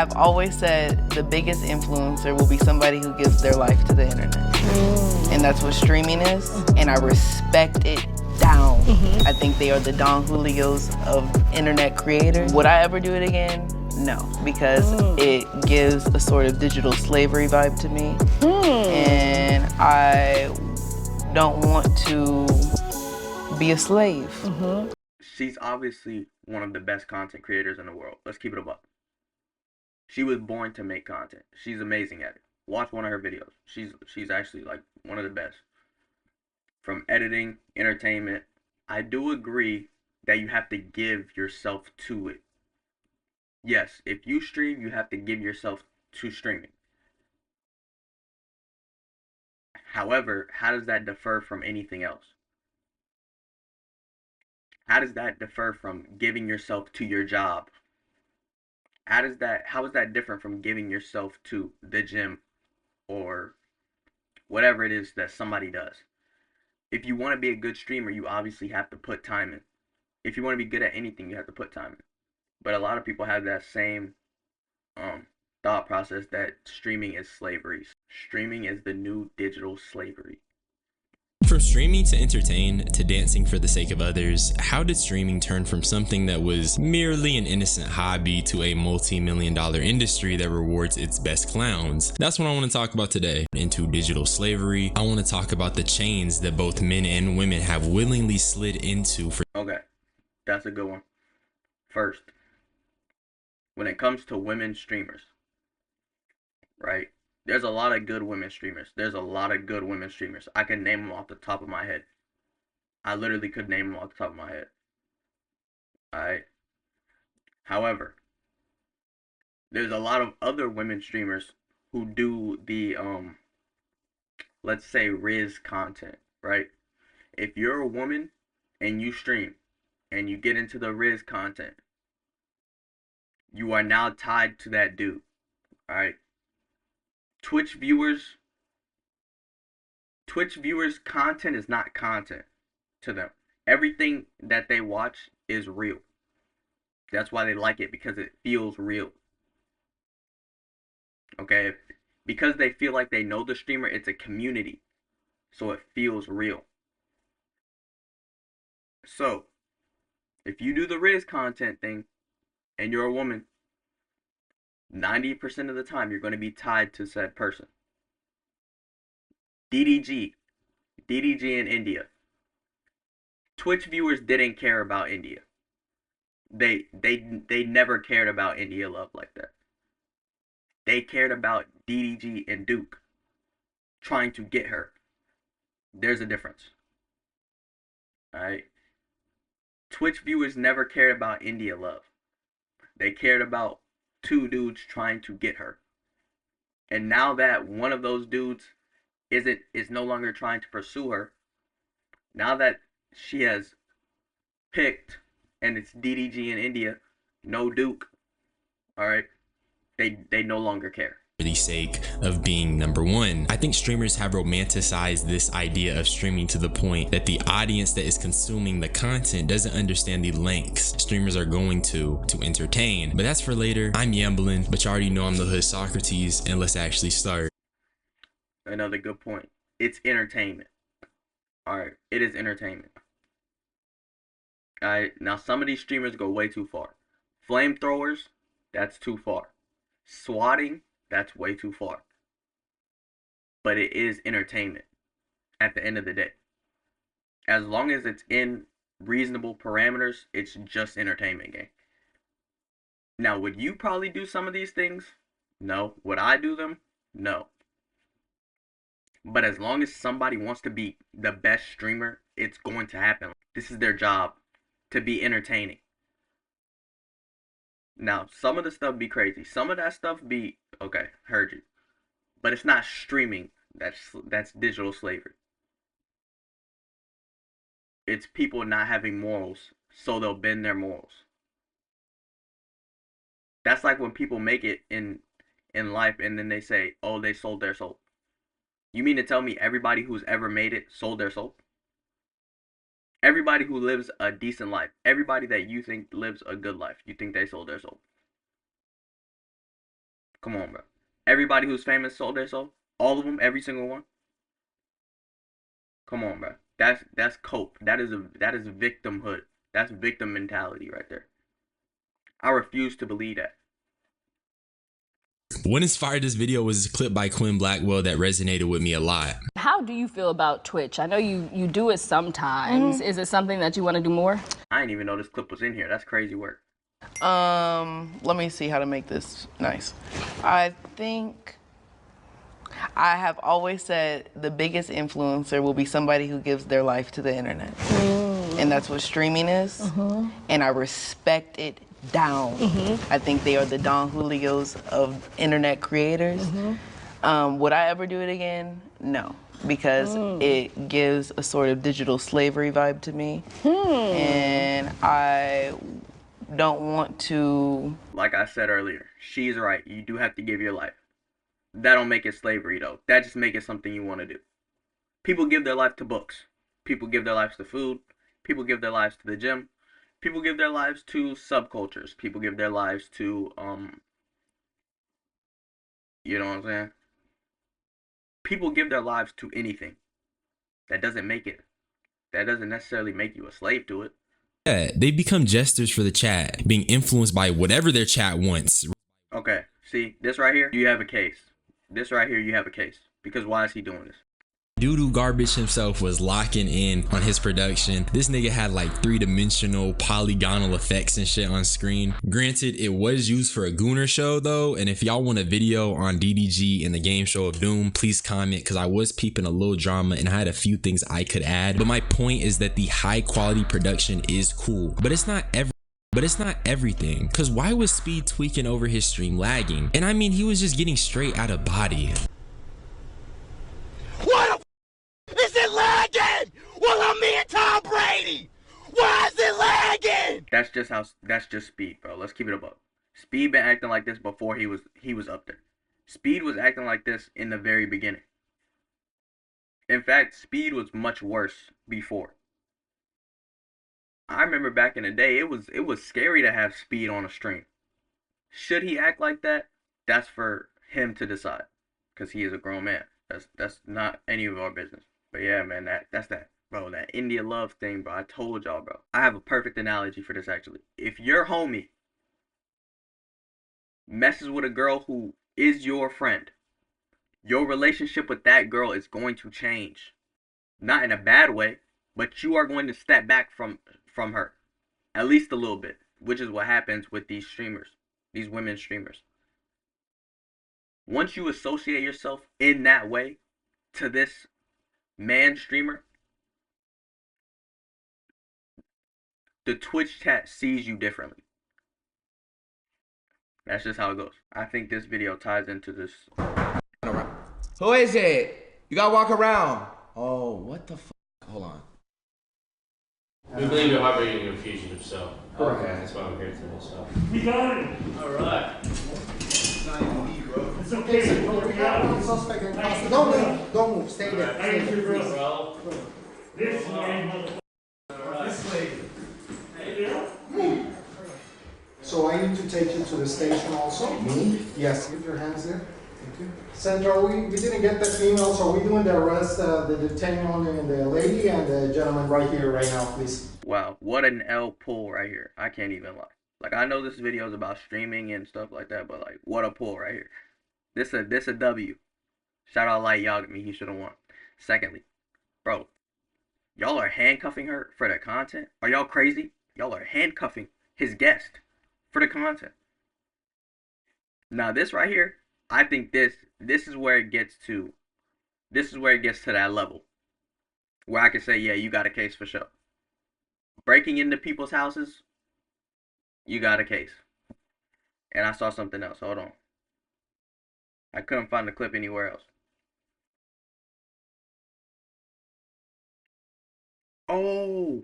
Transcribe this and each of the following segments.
have always said the biggest influencer will be somebody who gives their life to the internet. And that's what streaming is, and I respect it down. I think they are the Don Julios of internet creators. Would I ever do it again? No, because it gives a sort of digital slavery vibe to me. And I don't want to be a slave. She's obviously one of the best content creators in the world. Let's keep it above. She was born to make content. She's amazing at it. Watch one of her videos. She's actually like one of the best. From editing, entertainment, I do agree that you have to give yourself to it. Yes, if you stream, you have to give yourself to streaming. However, how does that differ from anything else? How does that differ from giving yourself to your job? How is that different from giving yourself to the gym or whatever it is that somebody does? If you want to be a good streamer, you obviously have to put time in. If you want to be good at anything, you have to put time in. But a lot of people have that same thought process that streaming is slavery. Streaming is the new digital slavery. From streaming to entertain to dancing for the sake of others, how did streaming turn from something that was merely an innocent hobby to a multi-million-dollar industry that rewards its best clowns? That's what I want to talk about today. Into digital slavery, I want to talk about the chains that both men and women have willingly slid into for— Okay, that's a good one. First, when it comes to women streamers, right? There's a lot of good women streamers. I can name them off the top of my head. I literally could name them off the top of my head. Alright? However, there's a lot of other women streamers who do the, let's say, Riz content, right? If you're a woman and you stream and you get into the Riz content, you are now tied to that dude, alright? Twitch viewers content is not content to them. Everything that they watch is real. That's why they like it, because it feels real. Okay? Because they feel like they know the streamer, it's a community. So it feels real. So, if you do the Riz content thing and you're a woman, 90% of the time you're going to be tied to said person. DDG in India. Twitch viewers didn't care about India. They never cared about India Love like that. They cared about DDG and Duke trying to get her. There's a difference. Alright? Twitch viewers never cared about India Love. They cared about two dudes trying to get her. And now that one of those dudes is no longer trying to pursue her, now that she has picked and it's DDG in India, no Duke, alright, they no longer care. For the sake of being number one. I think streamers have romanticized this idea of streaming to the point that the audience that is consuming the content doesn't understand the lengths streamers are going to entertain. But that's for later. I'm Yamblin, but you already know I'm the Hood Socrates, and let's actually start. Another good point. It's entertainment. Alright, it is entertainment. Alright, now some of these streamers go way too far. Flamethrowers, that's too far. Swatting, that's way too far. But it is entertainment at the end of the day. As long as it's in reasonable parameters, it's just entertainment, gang. Now, would you probably do some of these things? No. Would I do them? No. But as long as somebody wants to be the best streamer, it's going to happen. This is their job, to be entertaining. Now, some of the stuff be crazy. Some of that stuff be, okay, heard you. But it's not streaming. That's digital slavery. It's people not having morals, so they'll bend their morals. That's like when people make it in life and then they say, oh, they sold their soul. You mean to tell me everybody who's ever made it sold their soul? Everybody who lives a decent life, everybody that you think lives a good life, you think they sold their soul? Come on, bro. Everybody who's famous sold their soul. All of them, every single one. Come on, bro. That's cope. That is victimhood. That's victim mentality right there. I refuse to believe that. What inspired this video was a clip by Quinn Blackwell that resonated with me a lot. How do you feel about Twitch? I know you do it sometimes. Is it something that you want to do more? I didn't even know this clip was in here. That's crazy work. Let me see how to make this nice. I think I have always said the biggest influencer will be somebody who gives their life to the internet. And that's what streaming is. And I respect it down. I think they are the Don Julios of internet creators. Would I ever do it again? No, because it gives a sort of digital slavery vibe to me. And I don't want to. Like I said earlier, she's right. You do have to give your life. That don't make it slavery though. That just make it something you want to do. People give their life to books. People give their lives to food. People give their lives to the gym. People give their lives to subcultures. People give their lives to you know what I'm saying? People give their lives to anything. That doesn't necessarily make you a slave to it. Yeah, they become jesters for the chat, being influenced by whatever their chat wants. Okay, see, this right here, you have a case. This right here, you have a case. Because why is he doing this? Doodoo Garbage himself was locking in on his production. This nigga had like 3-dimensional polygonal effects and shit on screen. Granted, it was used for a Gooner show though, and if y'all want a video on DDG and the game show of Doom, please comment, because I was peeping a little drama and I had a few things I could add. But my point is that the high quality production is cool, but it's not everything. Cause why was Speed tweaking over his stream lagging? And I mean, he was just getting straight out of body. What the is it lagging? Well, I'm me and Tom Brady. Why is it lagging? That's just Speed, bro. Let's keep it above. Speed been acting like this before he was up there. Speed was acting like this in the very beginning. In fact, Speed was much worse before. I remember back in the day, it was scary to have Speed on a stream. Should he act like that? That's for him to decide, because he is a grown man. That's not any of our business. But yeah, man, that's that, bro. That India love thing, bro. I told y'all, bro. I have a perfect analogy for this actually. If your homie messes with a girl who is your friend, your relationship with that girl is going to change. Not in a bad way, but you are going to step back from her, at least a little bit, which is what happens with these streamers, these women streamers. Once you associate yourself in that way to this man streamer, the Twitch chat sees you differently. That's just how it goes. I think this video ties into this. Who is it? You gotta walk around. Oh, what the fuck? Hold on. We believe you're harboring your fugitive, so Okay. that's why we're here today. So We got it. all right. It's okay. We got one suspect in custody. Don't move. Stay there. I ain't too gross. Bro. This way. This way. Hey, So I need to take you to the station also. Me? Yes. Keep your hands there. Thank you. Sandra, we didn't get that email, so we're doing the arrest, the detaining on the lady and the gentleman right here, right now, please. Wow, what an L pull right here. I can't even lie. Like, I know this video is about streaming and stuff like that, but like, what a pull right here. This a W. Shout out Light Yagami, he should have won. Secondly, bro, y'all are handcuffing her for the content? Are y'all crazy? Y'all are handcuffing his guest for the content. Now this right here, I think this is where it gets to that level where I can say, yeah, you got a case for sure. Breaking into people's houses, you got a case. And I saw something else. Hold on. I couldn't find the clip anywhere else. Oh,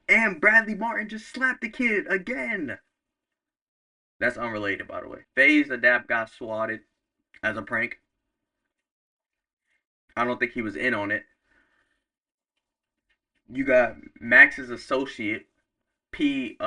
and Bradley Martin just slapped the kid again. That's unrelated, by the way. FaZe Adapt got swatted as a prank. I don't think he was in on it. You got Max's associate, P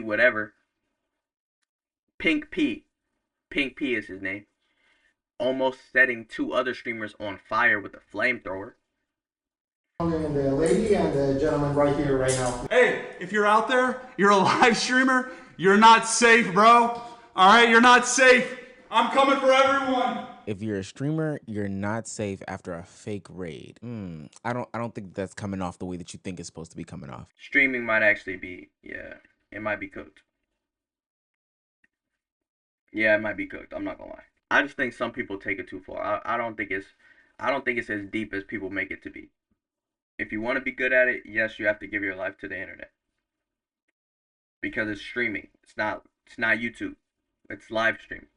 whatever. Pink P is his name. almost setting 2 other streamers on fire with a flamethrower. And the lady and the gentleman right here, right now. Hey, if you're out there, you're a live streamer, you're not safe, bro. All right, you're not safe. I'm coming for everyone. If you're a streamer, you're not safe after a fake raid. I don't think that's coming off the way that you think it's supposed to be coming off. Streaming might actually be, yeah, it might be cooked. Yeah, it might be cooked. I'm not gonna lie. I just think some people take it too far. I don't think it's as deep as people make it to be. If you want to be good at it, yes, you have to give your life to the internet. Because it's streaming. It's not YouTube. It's live stream.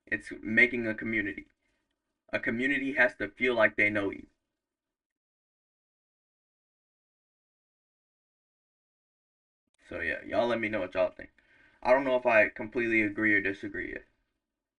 It's making a community. A community has to feel like they know you. So yeah, y'all let me know what y'all think. I don't know if I completely agree or disagree yet.